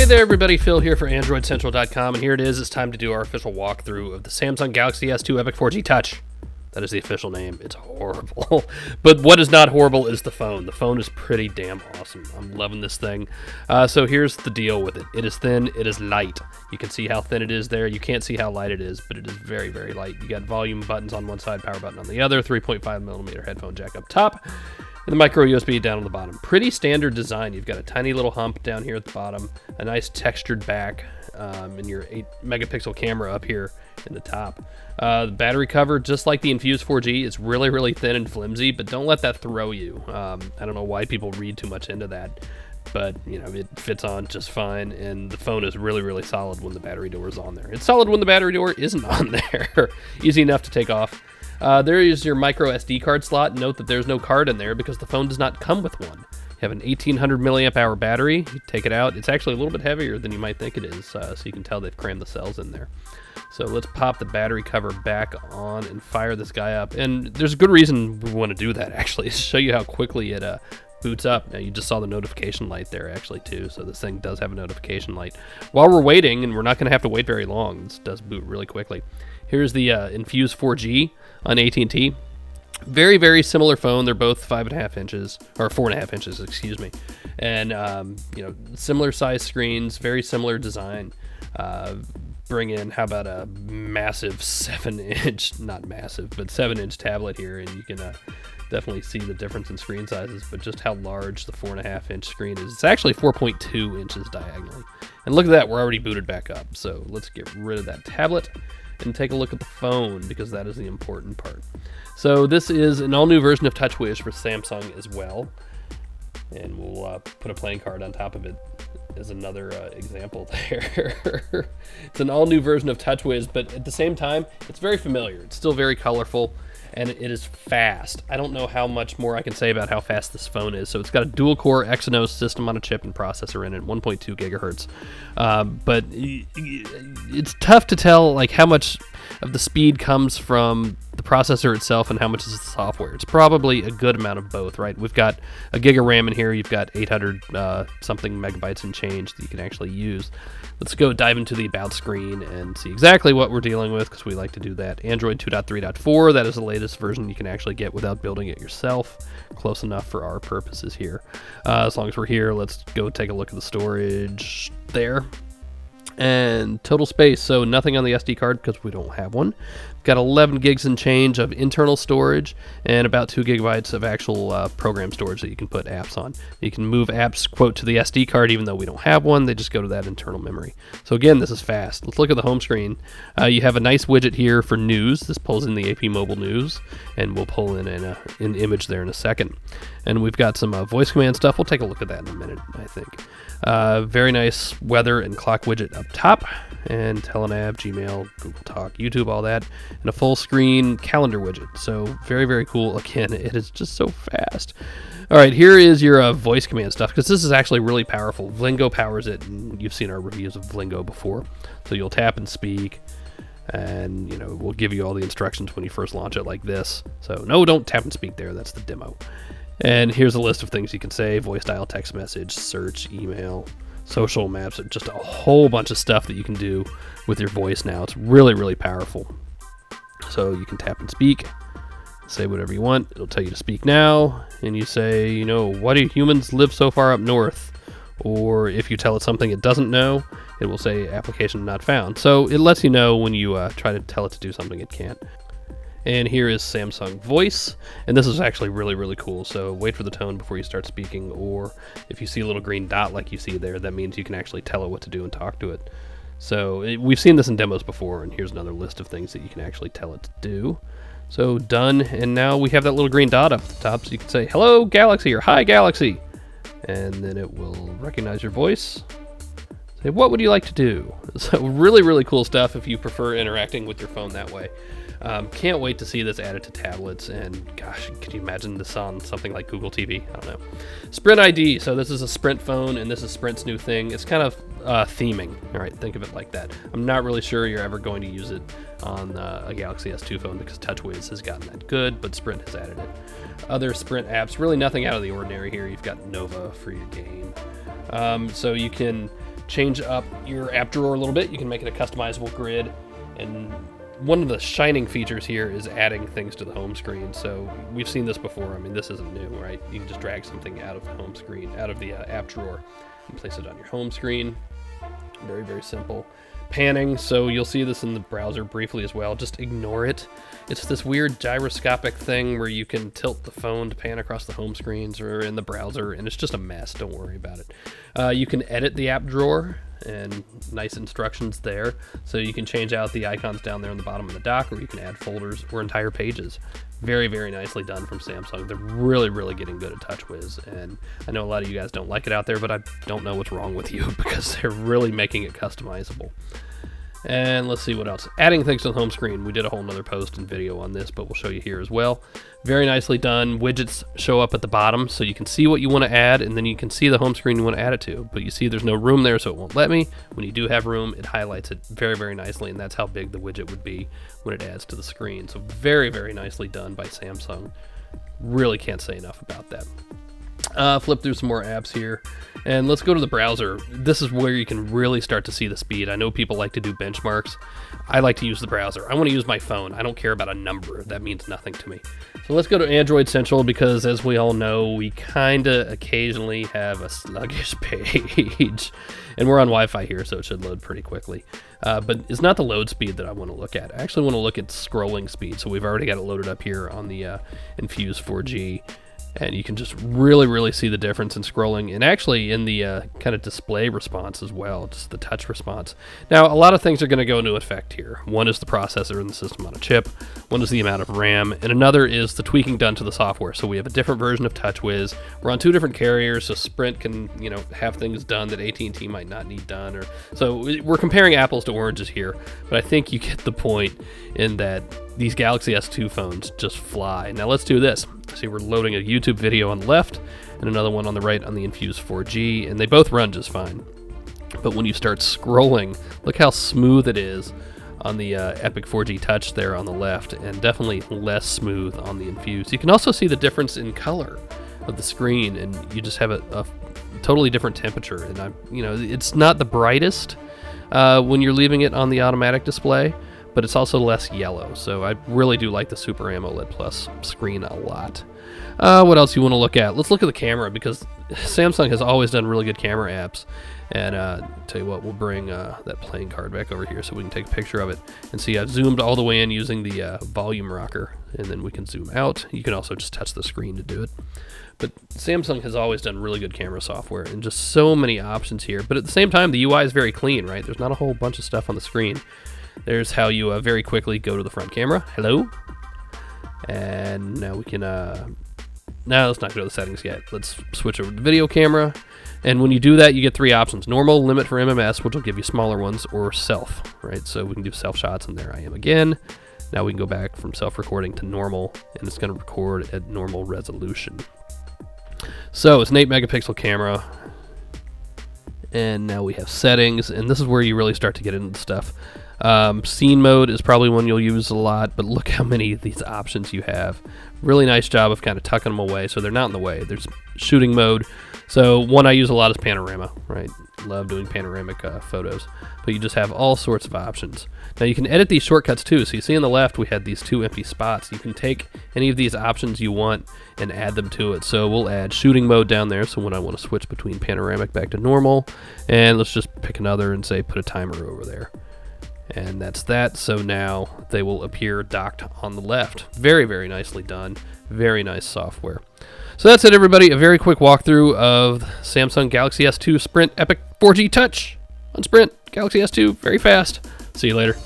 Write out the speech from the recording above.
Hey there everybody, Phil here for AndroidCentral.com, and here it is. It's time to do our official walkthrough of the Samsung Galaxy S2 Epic 4G Touch. That is the official name. It's horrible. But what is not horrible is the phone. The phone is pretty damn awesome. I'm loving this thing. So here's the deal with it. It is thin. It is light. You can see how thin it is there. You can't see how light it is, but it is very, very light. You got volume buttons on one side, power button on the other, 3.5mm headphone jack up top, and the micro USB down on the bottom. Pretty standard design. You've got a tiny little hump down here at the bottom, a nice textured back, and your 8-megapixel camera up here in the top. The battery cover, just like the Infuse 4G, is really, really thin and flimsy, but don't let that throw you. I don't know why people read too much into that, but you know, it fits on just fine, and the phone is really, really solid when the battery door is on there. It's solid when the battery door isn't on there. Easy enough to take off. There is your micro SD card slot. Note that there's no card in there because the phone does not come with one. You have an 1800 milliamp hour battery. You take it out. It's actually a little bit heavier than you might think it is, so you can tell they've crammed the cells in there. So let's pop the battery cover back on and fire this guy up. And there's a good reason we want to do that, actually, to show you how quickly it boots up. Now, you just saw the notification light there, actually, too. So this thing does have a notification light. While we're waiting, and we're not going to have to wait very long, this does boot really quickly. Here's the Infuse 4G on AT&T. Very, very similar phone. They're both 5.5 inches, or 4.5 inches, excuse me. And, you know, similar size screens, very similar design. Bring in, how about a massive 7-inch, not massive, but 7-inch tablet here, and you can definitely see the difference in screen sizes, but just how large the 4.5-inch screen is. It's actually 4.2 inches diagonally. And look at that, we're already booted back up. So let's get rid of that tablet and take a look at the phone, because that is the important part. So this is an all-new version of Touchwiz for Samsung as well, and we'll put a playing card on top of it as another example there. It's an all-new version of Touchwiz, but at the same time, it's very familiar. It's still very colorful, and it is fast. I don't know how much more I can say about how fast this phone is. So it's got a dual-core Exynos system on a chip and processor in it, 1.2 gigahertz. But it's tough to tell like how much of the speed comes from the processor itself and how much is the software. It's probably a good amount of both, right? We've got a gig of RAM in here. You've got 800 something megabytes and change that you can actually use. Let's go dive into the About screen and see exactly what we're dealing with, because we like to do that. Android 2.3.4, that is the latest version you can actually get without building it yourself. Close enough for our purposes here. As long as we're here, let's go take a look at the storage there. And total space, so nothing on the SD card because we don't have one. Got 11 gigs and change of internal storage and about 2 gigabytes of actual program storage that you can put apps on. You can move apps, quote, to the SD card even though we don't have one. They just go to that internal memory. So again, this is fast. Let's look at the home screen. You have a nice widget here for news. This pulls in the AP Mobile News, and we'll pull in an image there in a second. And we've got some voice command stuff. We'll take a look at that in a minute, I think. Very nice weather and clock widget up top, and Telenav, Gmail, Google Talk, YouTube, all that, and a full screen calendar widget. So very, very cool. Again, it is just so fast. All right, here is your voice command stuff, because this is actually really powerful. Vlingo powers it, and you've seen our reviews of Vlingo before. So you'll tap and speak, and you know, we'll give you all the instructions when you first launch it like this. So no, don't tap and speak there. That's the demo. And here's a list of things you can say: voice dial, text message, search, email, social, maps, just a whole bunch of stuff that you can do with your voice now. It's really, really powerful. So you can tap and speak, say whatever you want. It'll tell you to speak now, and you say, you know, why do humans live so far up north? Or if you tell it something it doesn't know, it will say application not found. So it lets you know when you try to tell it to do something it can't. And here is Samsung Voice, and this is actually really, really cool. So wait for the tone before you start speaking, or if you see a little green dot like you see there, that means you can actually tell it what to do and talk to it. So we've seen this in demos before, and here's another list of things that you can actually tell it to do. So done, and now we have that little green dot up at the top, so you can say, hello Galaxy, or hi Galaxy, and then it will recognize your voice. Say, what would you like to do? So really, really cool stuff if you prefer interacting with your phone that way. Can't wait to see this added to tablets, and gosh, can you imagine this on something like Google TV? I don't know. Sprint ID, so this is a Sprint phone, and this is Sprint's new thing. It's kind of theming, all right, think of it like that. I'm not really sure you're ever going to use it on a Galaxy S2 phone because Touchwiz has gotten that good, but Sprint has added it. Other Sprint apps, really nothing out of the ordinary here. You've got Nova for your game. So you can change up your app drawer a little bit. You can make it a customizable grid, and one of the shining features here is adding things to the home screen. So we've seen this before. I mean, this isn't new, right? You can just drag something out of the home screen, out of the app drawer, and place it on your home screen. Very, very simple. Panning, so you'll see this in the browser briefly as well. Just ignore it. It's this weird gyroscopic thing where you can tilt the phone to pan across the home screens or in the browser, and it's just a mess. Don't worry about it. You can edit the app drawer, and nice instructions there. So you can change out the icons down there on the bottom of the dock, or you can add folders or entire pages. Very, very nicely done from Samsung. They're really, really getting good at Touchwiz, and I know a lot of you guys don't like it out there, but I don't know what's wrong with you because they're really making it customizable. And let's see what else. Adding things to the home screen. We did a whole nother post and video on this, but we'll show you here as well. Very nicely done. Widgets show up at the bottom, so you can see what you want to add, and then you can see the home screen you want to add it to. But you see there's no room there, so it won't let me. When you do have room, it highlights it very, very nicely, and that's how big the widget would be when it adds to the screen. So very, very nicely done by Samsung. Really can't say enough about that. Flip through some more apps here, and let's go to the browser. This is where you can really start to see the speed. I know people like to do benchmarks. I like to use the browser. I want to use my phone. I don't care about a number. That means nothing to me. So let's go to Android Central, because as we all know, we kind of occasionally have a sluggish page. And we're on Wi-Fi here, so it should load pretty quickly. But it's not the load speed that I want to look at. I actually want to look at scrolling speed. So we've already got it loaded up here on the Infuse 4G. And you can just really, really see the difference in scrolling, and actually in the kind of display response as well, just the touch response. Now, a lot of things are going to go into effect here. One is the processor in the system on a chip, one is the amount of RAM, and another is the tweaking done to the software. So we have a different version of Touchwiz. We're on 2 different carriers, so Sprint can, have things done that AT&T might not need done. So we're comparing apples to oranges here, but I think you get the point in that these Galaxy S2 phones just fly. Now let's do this. See, we're loading a YouTube video on the left and another one on the right on the Infuse 4G, and they both run just fine. But when you start scrolling, look how smooth it is on the Epic 4G Touch there on the left, and definitely less smooth on the Infuse. You can also see the difference in color of the screen, and you just have a totally different temperature. And it's not the brightest when you're leaving it on the automatic display, but it's also less yellow. So I really do like the Super AMOLED Plus screen a lot. What else you want to look at? Let's look at the camera, because Samsung has always done really good camera apps. And tell you what, we'll bring that playing card back over here so we can take a picture of it. And see, I've zoomed all the way in using the volume rocker, and then we can zoom out. You can also just touch the screen to do it. But Samsung has always done really good camera software, and just so many options here. But at the same time, the UI is very clean, right? There's not a whole bunch of stuff on the screen. There's how you very quickly go to the front camera. Hello. And now we can, now let's not go to the settings yet. Let's switch over to the video camera. And when you do that, you get 3 options. Normal, limit for MMS, which will give you smaller ones, or self, right? So we can do self shots, and there I am again. Now we can go back from self-recording to normal, and it's going to record at normal resolution. So it's an 8 megapixel camera. And now we have settings, and this is where you really start to get into the stuff. Scene mode is probably one you'll use a lot, but look how many of these options you have. Really nice job of kind of tucking them away so they're not in the way. There's shooting mode. So one I use a lot is panorama, right? Love doing panoramic photos. But you just have all sorts of options. Now you can edit these shortcuts too. So you see on the left we had these 2 empty spots. You can take any of these options you want and add them to it. So we'll add shooting mode down there. So when I want to switch between panoramic back to normal, and let's just pick another and say put a timer over there. And that's that. So now they will appear docked on the left. Very, very nicely done. Very nice software. So that's it, everybody. A very quick walkthrough of Samsung Galaxy S2 Sprint Epic 4G Touch on Sprint. Galaxy S2, very fast. See you later.